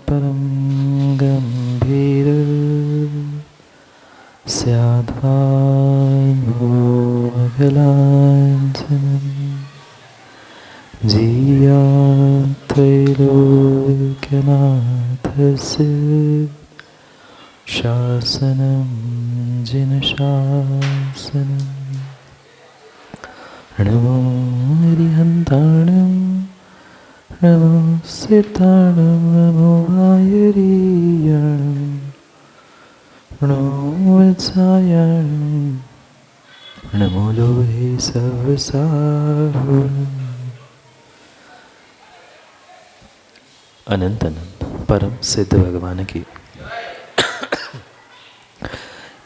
परम गंभीर स्याद्वान्मोहकलाञ्छनं जीयात्रैलोक्यनाथस्य शासनं जिनशासनं नमो हरिहन्ताणं नमो सिद्धाणं नमो आयरीयणं नमो वत्सायणं नमो लोहे सर्वसाहुणम्। अनंत अनंत परम सिद्ध भगवान की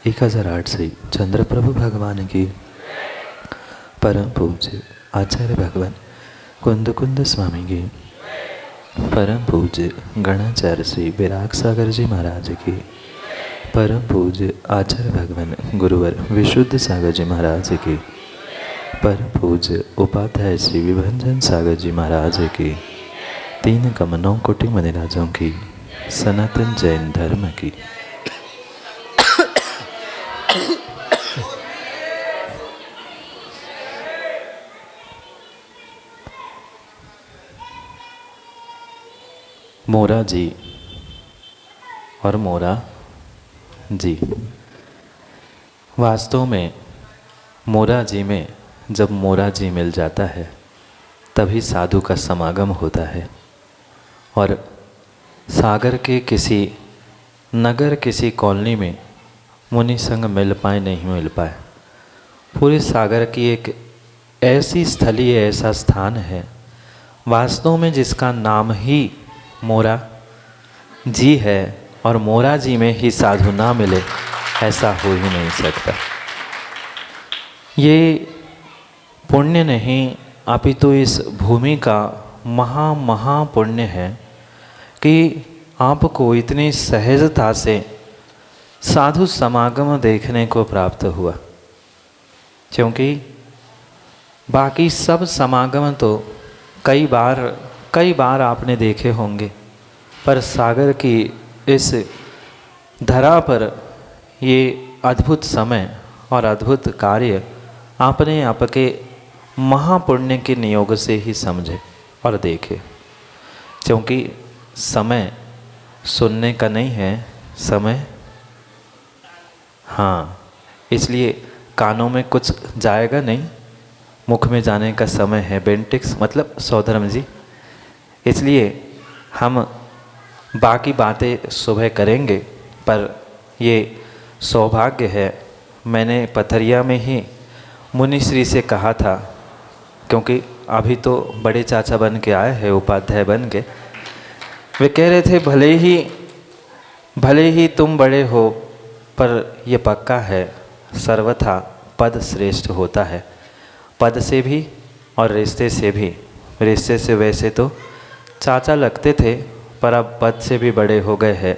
1008 से चंद्रप्रभु भगवान की परम पूज्य आचार्य भगवान कुंद कुंद स्वामी की परम पूज्य गणाचार्य श्री विराग सागर जी महाराज की परम पूज्य आचार्य भगवान गुरुवर विशुद्ध सागर जी महाराज की परम पूज्य उपाध्याय श्री विभंजन सागर जी महाराज की 3 कमनों कोटि मणिराजों की सनातन जैन धर्म की मोरा जी और मोरा जी। वास्तव में मोरा जी में जब मोरा जी मिल जाता है तभी साधु का समागम होता है। और सागर के किसी नगर किसी कॉलोनी में मुनि संग मिल पाए नहीं मिल पाए, पूरे सागर की एक ऐसी स्थली ऐसा स्थान है वास्तव में जिसका नाम ही मोरा जी है, और मोरा जी में ही साधु ना मिले ऐसा हो ही नहीं सकता। ये पुण्य नहीं अपितु इस भूमि का महापुण्य है कि आपको इतनी सहजता से साधु समागम देखने को प्राप्त हुआ। क्योंकि बाकी सब समागम तो कई बार आपने देखे होंगे, पर सागर की इस धरा पर ये अद्भुत समय और अद्भुत कार्य आपने आपके महापुण्य के नियोग से ही समझे और देखे। क्योंकि समय सुनने का नहीं है, समय हाँ, इसलिए कानों में कुछ जाएगा नहीं, मुख में जाने का समय है। बेंटिक्स मतलब सौधर्म जी। इसलिए हम बाकी बातें सुबह करेंगे, पर ये सौभाग्य है। मैंने पथरिया में ही मुनिश्री से कहा था, क्योंकि अभी तो बड़े चाचा बन के आए हैं, उपाध्याय बन के। वे कह रहे थे भले ही तुम बड़े हो, पर यह पक्का है सर्वथा पद श्रेष्ठ होता है। पद से भी और रिश्ते से भी। रिश्ते से वैसे तो चाचा लगते थे, पर अब पद से भी बड़े हो गए हैं,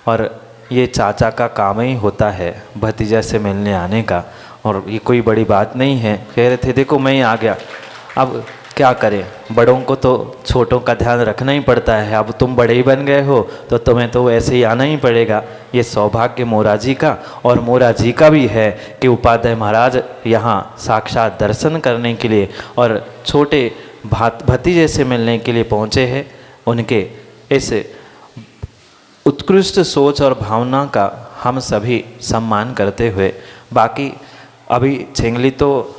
और ये चाचा का काम ही होता है भतीजा से मिलने आने का, और ये कोई बड़ी बात नहीं है। कह रहे थे देखो मैं ही आ गया, अब क्या करें, बड़ों को तो छोटों का ध्यान रखना ही पड़ता है। अब तुम बड़े ही बन गए हो तो तुम्हें तो ऐसे ही आना ही पड़ेगा। ये सौभाग्य मोरा जी का और मोरा जी का भी है कि उपाध्याय महाराज यहाँ साक्षात दर्शन करने के लिए और छोटे भतीजे से मिलने के लिए पहुँचे हैं। उनके इस उत्कृष्ट सोच और भावना का हम सभी सम्मान करते हुए, बाकी अभी छिंगली तो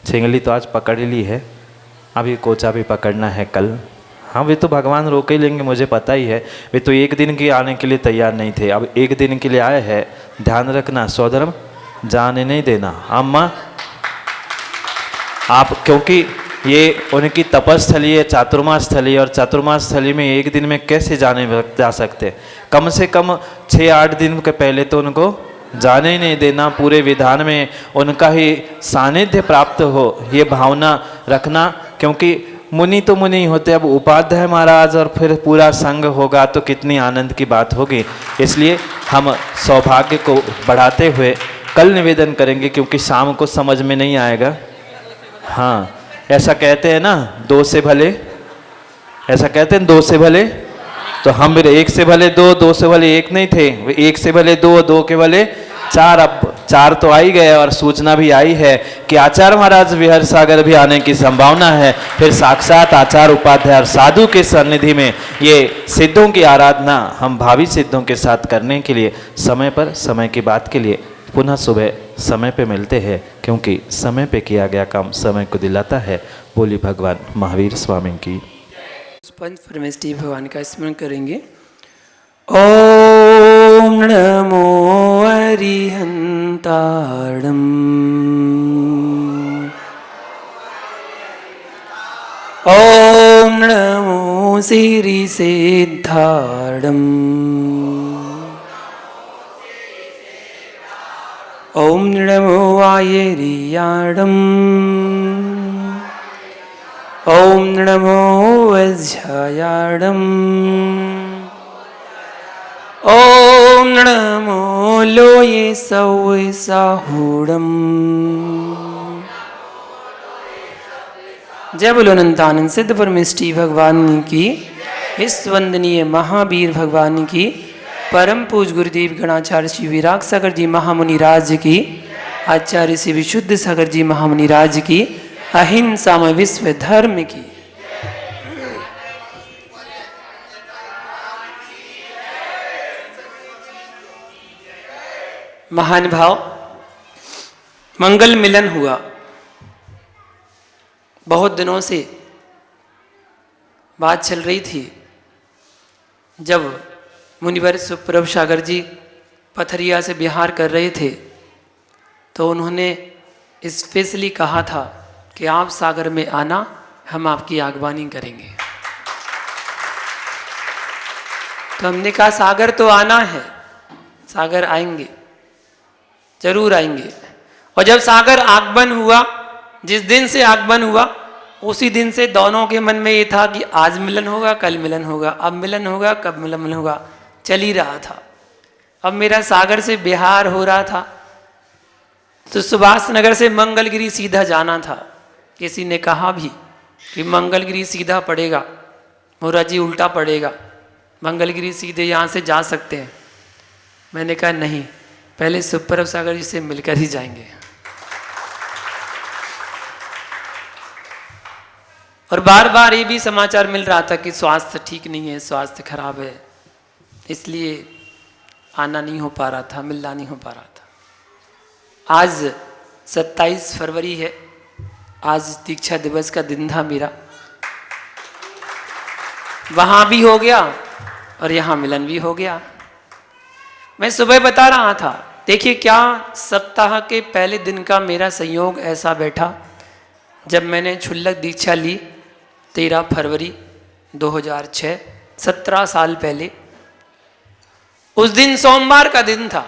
छिंगली तो आज पकड़ ली है, अभी कोचा भी पकड़ना है कल। हाँ, वे तो भगवान रोक ही लेंगे, मुझे पता ही है। वे तो एक दिन के आने के लिए तैयार नहीं थे, अब एक दिन के लिए आए हैं। ध्यान रखना, सौधर्म जाने नहीं देना। अम्मा आप, क्योंकि ये उनकी तपस्थली है, चातुर्मास स्थली, और चातुर्मास स्थली में एक दिन में कैसे जा सकते। कम से कम 6-8 दिन के पहले तो उनको जाने ही नहीं देना। पूरे विधान में उनका ही सानिध्य प्राप्त हो, ये भावना रखना। क्योंकि मुनि तो मुनि होते, अब उपाध्याय महाराज और फिर पूरा संघ होगा तो कितनी आनंद की बात होगी। इसलिए हम सौभाग्य को बढ़ाते हुए कल निवेदन करेंगे, क्योंकि शाम को समझ में नहीं आएगा। हाँ, ऐसा कहते हैं ना, 2 से भले, ऐसा कहते हैं 2 से भले तो हम भी एक से भले दो, दो से भले एक नहीं थे, वे एक से भले दो, दो के भले चार। अब चार तो आ ही गए और सूचना भी आई है कि आचार्य महाराज विहर सागर भी आने की संभावना है। फिर साक्षात आचार्य उपाध्याय और साधु के सन्निधि में ये सिद्धों की आराधना हम भावी सिद्धों के साथ करने के लिए समय पर, समय की बात के लिए पुनः सुबह समय पे मिलते हैं, क्योंकि समय पे किया गया काम समय को दिलाता है। बोली भगवान महावीर स्वामी की। पंच परमेष्टि भगवान का स्मरण करेंगे। ओम नमो अरिहंताणम, ओम नमो श्री सिद्धाणम, ओम नमो आयरियाणम, ओम नमो वज्रयाणम, ओम नमो लोये सौसाहूणम। जय बोलो अनंतानंद सिद्ध परमेष्टि भगवान की, इस वंदनीय महावीर भगवान की, परम पूज गुरुदेव गणाचार्य श्री विराग सागर जी महामुनि राज की, आचार्य श्री विशुद्ध सागर जी महामुनि राज की, अहिंसा में विश्व धर्म की। महान भाव मंगल मिलन हुआ। बहुत दिनों से बात चल रही थी, जब मुनिवर सुप्रभ सागर जी पथरिया से बिहार कर रहे थे तो उन्होंने स्पेशली कहा था कि आप सागर में आना, हम आपकी आगवानी करेंगे। तो हमने कहा सागर तो आना है, सागर आएंगे, जरूर आएंगे। और जब सागर आगमन हुआ, जिस दिन से आगमन हुआ उसी दिन से दोनों के मन में ये था कि आज मिलन होगा, कल मिलन होगा, अब मिलन होगा, कब मिलन होगा, चल ही रहा था। अब मेरा सागर से बिहार हो रहा था तो सुभाष नगर से मंगलगिरी सीधा जाना था। किसी ने कहा भी कि मंगलगिरी सीधा पड़ेगा, मोराजी उल्टा पड़ेगा, मंगलगिरी सीधे यहाँ से जा सकते हैं। मैंने कहा नहीं, पहले सुप्रभ सागर जी से मिलकर ही जाएंगे। और बार बार ये भी समाचार मिल रहा था कि स्वास्थ्य ठीक नहीं है, स्वास्थ्य खराब है, इसलिए आना नहीं हो पा रहा था, मिलना नहीं हो पा रहा था। आज 27 फरवरी है, आज दीक्षा दिवस का दिन था मेरा। वहाँ भी हो गया और यहाँ मिलन भी हो गया। मैं सुबह बता रहा था, देखिए क्या सप्ताह के पहले दिन का मेरा संयोग ऐसा बैठा जब मैंने क्षुल्लक दीक्षा ली 13 फरवरी 2006, 17 साल पहले। उस दिन सोमवार का दिन था।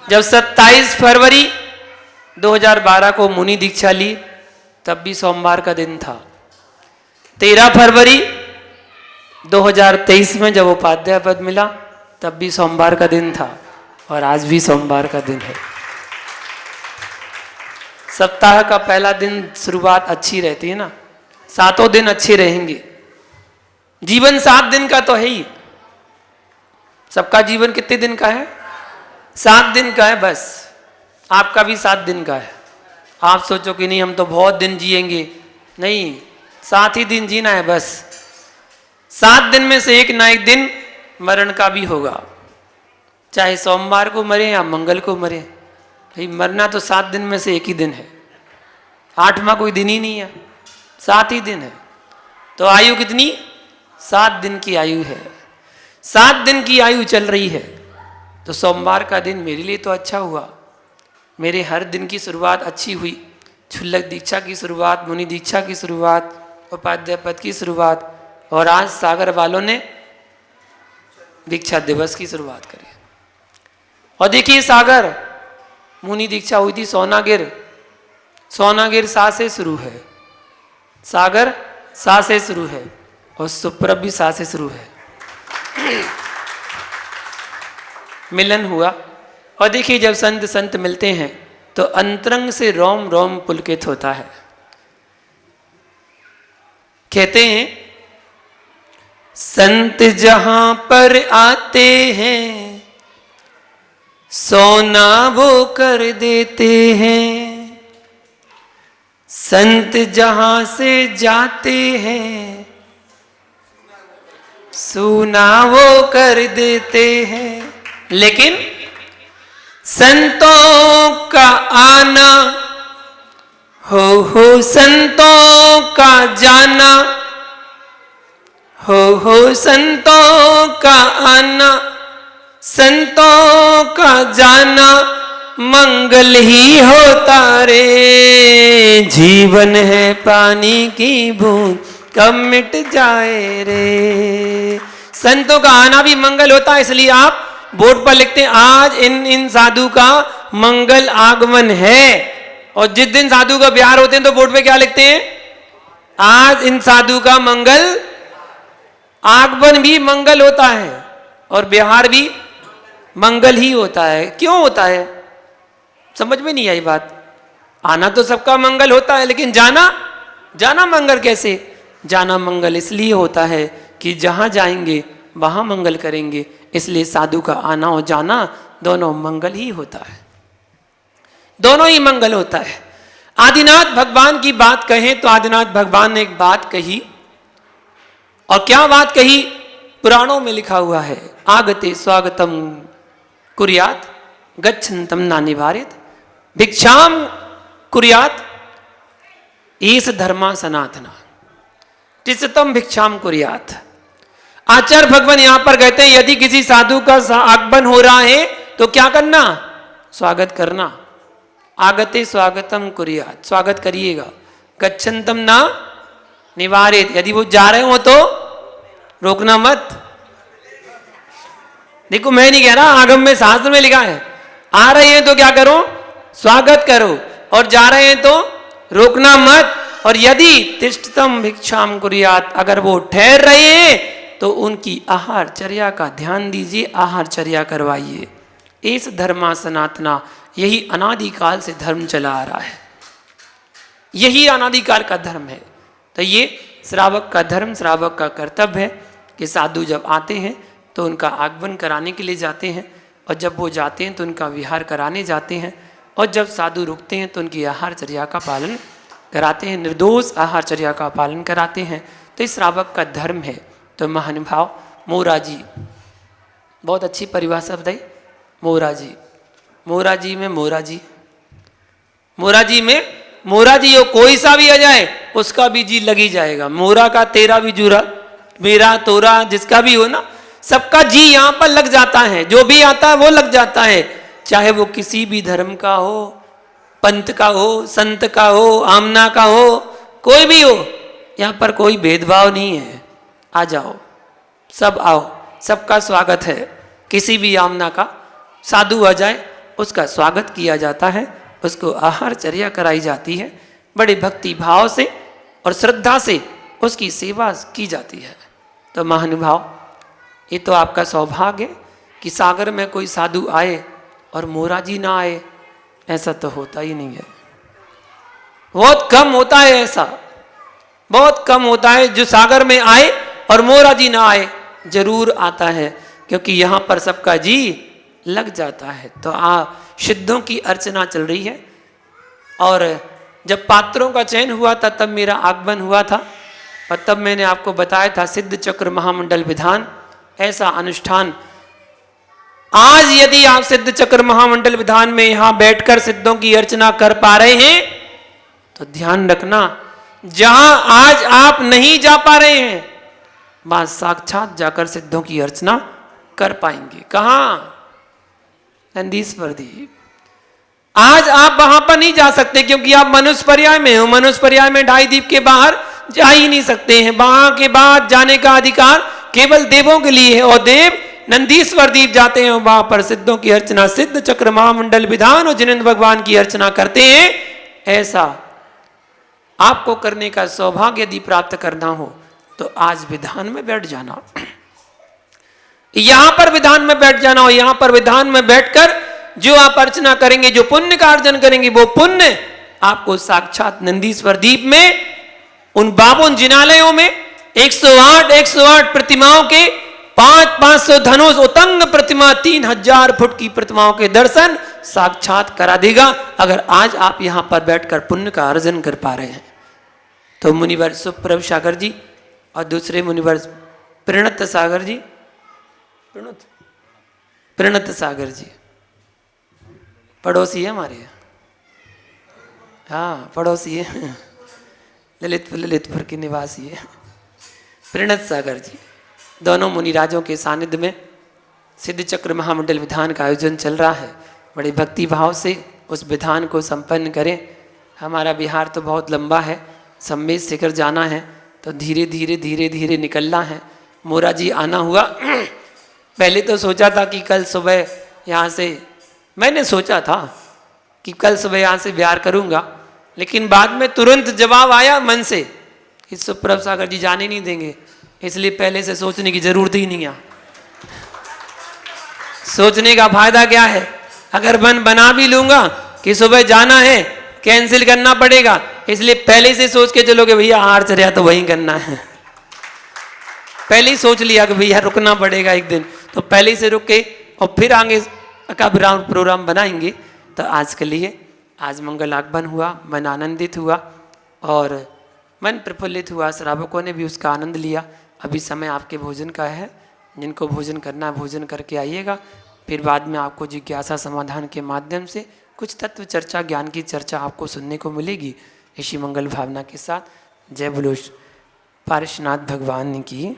जब 27 फरवरी 2012 को मुनि दीक्षा ली तब भी सोमवार का दिन था। 13 फरवरी 2023 में जब उपाध्याय पद मिला तब भी सोमवार का दिन था और आज भी सोमवार का दिन है। सप्ताह का पहला दिन शुरुआत अच्छी रहती है ना, 7 दिन अच्छे रहेंगे। जीवन 7 दिन का तो है ही। सबका जीवन कितने दिन का है? 7 दिन का है बस। आपका भी 7 दिन का है। आप सोचो कि नहीं हम तो बहुत दिन जिएंगे, नहीं, 7 ही दिन जीना है बस। 7 दिन में से एक ना एक दिन मरण का भी होगा, चाहे सोमवार को मरे या मंगल को मरे। भाई मरना तो 7 दिन में से एक ही दिन है, 8वां कोई दिन ही नहीं है, 7 ही दिन है। तो आयु कितनी? 7 दिन की आयु है। 7 दिन की आयु चल रही है। तो सोमवार का दिन मेरे लिए तो अच्छा हुआ, मेरे हर दिन की शुरुआत अच्छी हुई। क्षुल्लक दीक्षा की शुरुआत, मुनि दीक्षा की शुरुआत, उपाध्याय पद की शुरुआत, और आज सागर वालों ने दीक्षा दिवस की शुरुआत करी। और देखिए सागर मुनि दीक्षा हुई थी सोनागिर, सोनागिर सा से शुरू है, सागर सा से शुरू है और सुप्रभ भी सा से शुरू है। मिलन हुआ। और देखिए जब संत संत मिलते हैं तो अंतरंग से रोम रोम पुलकित होता है। कहते हैं संत जहां पर आते हैं सोना वो कर देते हैं, संत जहां से जाते हैं सोना वो कर देते हैं। लेकिन संतों का आना हो संतों का जाना, हो संतों का आना, संतों का जाना मंगल ही होता रे। जीवन है पानी की बूंद कब मिट जाए रे। संतों का आना भी मंगल होता है, इसलिए आप बोर्ड पर लिखते हैं आज इन साधु का मंगल आगमन है। और जिस दिन साधु का बिहार होते हैं तो बोर्ड पे क्या लिखते हैं, आज इन साधु का मंगल आगमन भी मंगल होता है और बिहार भी मंगल ही होता है। क्यों होता है समझ में नहीं आई बात। आना तो सबका मंगल होता है, लेकिन जाना मंगल कैसे। जाना मंगल इसलिए होता है कि जहां जाएंगे वहां मंगल करेंगे, इसलिए साधु का आना और जाना दोनों मंगल ही होता है, दोनों ही मंगल होता है। आदिनाथ भगवान की बात कहें तो आदिनाथ भगवान ने एक बात कही, और क्या बात कही पुराणों में लिखा हुआ है, आगते स्वागतम कुर्यात गच्छन्तम ना निवारित भिक्षाम कुर्यात ईस धर्मा सनातना तिसतम भिक्षाम कुर्यात। आचार्य भगवान यहां पर कहते हैं यदि किसी साधु का आगमन हो रहा है तो क्या करना, स्वागत करना। आगते स्वागतम कुर्यात, स्वागत करिएगा। गच्छन्तम ना निवारित, यदि वो जा रहे हो तो रोकना मत। देखो मैं नहीं कह रहा, आगम में शास्त्र में लिखा है आ रहे हैं तो क्या करो, स्वागत करो, और जा रहे हैं तो रोकना मत। और यदि तिष्ठतम भिक्षाम कुर्यात, अगर वो ठहर रहे हैं तो उनकी आहार चर्या का ध्यान दीजिए, आहार चर्या करवाइए। इस धर्मा सनातना, यही अनादिकाल से धर्म चला आ रहा है, यही अनादिकाल का धर्म है। तो ये श्रावक का धर्म, श्रावक का कर्तव्य है कि साधु जब आते हैं तो उनका आगमन कराने के लिए जाते हैं, और जब वो जाते हैं तो उनका विहार कराने जाते हैं, और जब साधु रुकते हैं तो उनकी आहारचर्या का पालन कराते हैं, निर्दोष आहारचर्या का पालन कराते हैं। तो इस श्रावक का धर्म है। तो महानुभाव मोराजी, बहुत अच्छी परिभाषा बताई मोराजी। मोराजी में मोराजी, मोराजी में मोराजी हो, कोई सा भी आ जाए उसका भी जी लगी जाएगा। मोरा का तेरा भी जुरा, मेरा तोरा, जिसका भी हो ना, सबका जी यहाँ पर लग जाता है। जो भी आता है वो लग जाता है, चाहे वो किसी भी धर्म का हो, पंथ का हो, संत का हो, आमना का हो, कोई भी हो, यहाँ पर कोई भेदभाव नहीं है। आ जाओ, सब आओ, सबका स्वागत है। किसी भी आमना का साधु आ जाए उसका स्वागत किया जाता है, उसको आहार चर्या कराई जाती है, बड़े भक्ति भाव से और श्रद्धा से उसकी सेवा की जाती है। तो महानुभाव, ये तो आपका सौभाग्य है कि सागर में कोई साधु आए और मोराजी ना आए, ऐसा तो होता ही नहीं है। बहुत कम होता है ऐसा, बहुत कम होता है जो सागर में आए और मोराजी ना आए। जरूर आता है, क्योंकि यहाँ पर सबका जी लग जाता है। तो सिद्धों की अर्चना चल रही है, और जब पात्रों का चयन हुआ था तब मेरा आगमन हुआ था, और तब मैंने आपको बताया था सिद्ध चक्र महामंडल विधान ऐसा अनुष्ठान। आज यदि आप सिद्ध चक्र महामंडल विधान में यहां बैठकर सिद्धों की अर्चना कर पा रहे हैं तो ध्यान रखना, जहां आज आप नहीं जा पा रहे हैं वहां साक्षात जाकर सिद्धों की अर्चना कर पाएंगे। कहां? नंदीश्वर द्वीप। आज आप वहां पर नहीं जा सकते क्योंकि आप मनुष्य पर्याय में हो। मनुष्य पर्याय में 2.5 द्वीप के बाहर जा ही नहीं सकते हैं। वहां के बाद जाने का अधिकार केवल देवों के लिए है, और देव नंदीश्वर द्वीप जाते हैं, वहां पर सिद्धों की अर्चना, सिद्ध चक्र महामंडल विधान और जिनेंद्र भगवान की अर्चना करते हैं। ऐसा आपको करने का सौभाग्य यदि प्राप्त करना हो तो आज विधान में बैठ जाना, यहां पर विधान में बैठ जाना, और यहां पर विधान में बैठकर जो आप अर्चना करेंगे, जो पुण्य का अर्जन करेंगे, वो पुण्य आपको साक्षात नंदीश्वर द्वीप में, उन 52 जिनालयों में 108 प्रतिमाओं के 500 धनुष उतंग प्रतिमा 3000 फुट की प्रतिमाओं के दर्शन साक्षात करा देगा, अगर आज आप यहां पर बैठकर पुण्य का अर्जन कर पा रहे हैं। तो मुनिवर सुप्रभ सागर जी और दूसरे मुनिवर प्रणत सागर जी, प्रणत सागर जी पड़ोसी है हमारे, हाँ पड़ोसी है, ललितपुर के निवासी है प्रणत सागर जी। दोनों मुनिराजों के सानिध्य में सिद्ध चक्र महामंडल विधान का आयोजन चल रहा है। बड़े भक्ति भाव से उस विधान को संपन्न करें। हमारा बिहार तो बहुत लंबा है, सम्मेद शिखर जाना है तो धीरे धीरे निकलना है। मोरा जी आना हुआ पहले तो सोचा था कि कल सुबह यहाँ से, मैंने सोचा था कि कल सुबह यहाँ से बिहार करूँगा, लेकिन बाद में तुरंत जवाब आया मन से कि सुप्रभ सागर जी जाने नहीं देंगे, इसलिए पहले से सोचने की जरूरत ही नहीं है। सोचने का फायदा क्या है, अगर मन बना भी लूंगा कि सुबह जाना है कैंसिल करना पड़ेगा, इसलिए पहले से सोच के चलोगे भैया हार चढ़ा तो वहीं करना है। पहले ही सोच लिया कि भैया रुकना पड़ेगा एक दिन, तो पहले से रुक के और फिर आगे का प्रोग्राम बनाएंगे। तो आज के लिए आज मंगल आगमन हुआ, मन आनंदित हुआ और मन प्रफुल्लित हुआ, श्रावकों ने भी उसका आनंद लिया। अभी समय आपके भोजन का है, जिनको भोजन करना है भोजन करके आइएगा। फिर बाद में आपको जिज्ञासा समाधान के माध्यम से कुछ तत्व चर्चा, ज्ञान की चर्चा आपको सुनने को मिलेगी। इसी मंगल भावना के साथ जय बोलो पार्श्वनाथ भगवान की।